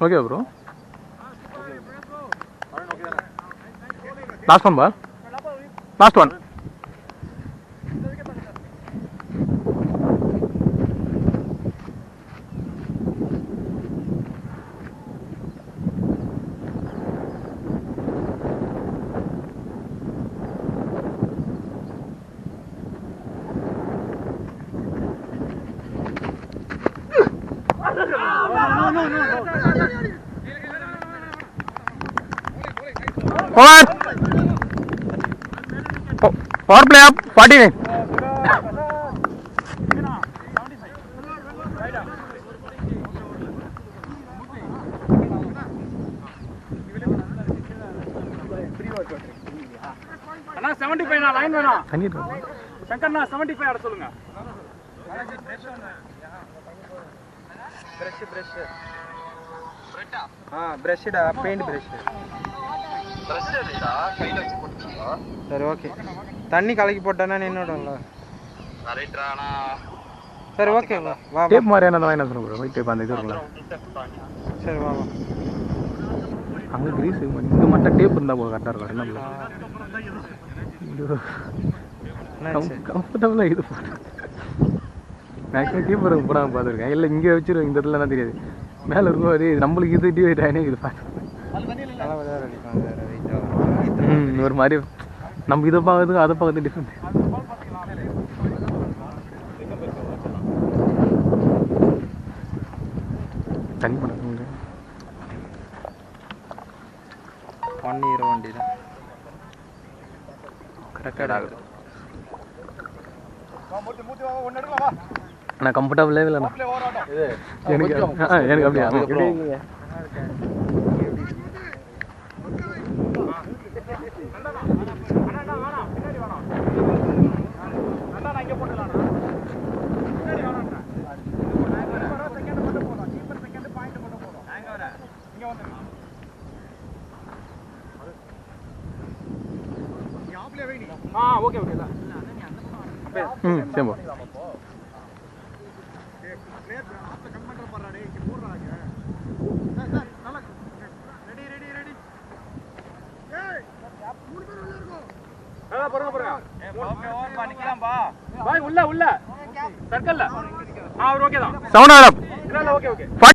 Okay, bro. Last one, ball. Last one. Forward. Power play up. 49. அண்ணா 75 நான் line வேணும். பண்ணிட்டு சங்கர்ண்ணா 75 அட சொல்லுங்க. பிரஷ் பிரஷ்டா பெயிண்ட் பிரஷ் கையில வச்சு போட்டுச்சா? சரி ஓகே. தண்ணி கலக்கி போட்டானா நின்னுடும்ல. ரைட்ரானா. சரி ஓகே வா. வா டேப் மாதிரி என்ன வாங்கினா சொல்லுங்க ப்ரோ. ஒயிட் டேப் அந்த இது இருக்குல. சரி வா வா. அங்க கிரீஸ் இங்க மட்டும் டேப் இருந்தா போல கரெக்ட்டா இருக்கும். என்ன கம்ஃபர்ட்டபிளா இது போடு. மேக்ஸிமம் கீப்பர் போடாம பாத்துர்க்கேன். இல்ல இங்க வச்சிரு இந்த இடத்துல என்ன தெரியாது. மேல இருக்கும் அது நம்மளுக்கு இது டிவைட் ஆயினே இது பாத்து. நல்லா வேற அடிப்பாங்க வேற வெயிட்டா. ஒரு மாதிரி நம்ம இத பாக்கிறதுக்கு அத பாக்கிறது டிஃபரண்ட். தண்ணி பண்ணுங்க. 1 இயர் வண்டி தான். கரெக்டா ஆகுது. நான் கம்ஃபர்ட்டபிளே இல்லண்ணா. இது எனக்கு எனக்கு அப்படியே இல்லைங்க. ஓகே ஓகே இல்ல சேம்போ உள்ள உள்ள சர்க்கிள்ல ஓகே தான். சவுண்ட் ஆட் இல்ல ஓகே ஓகே.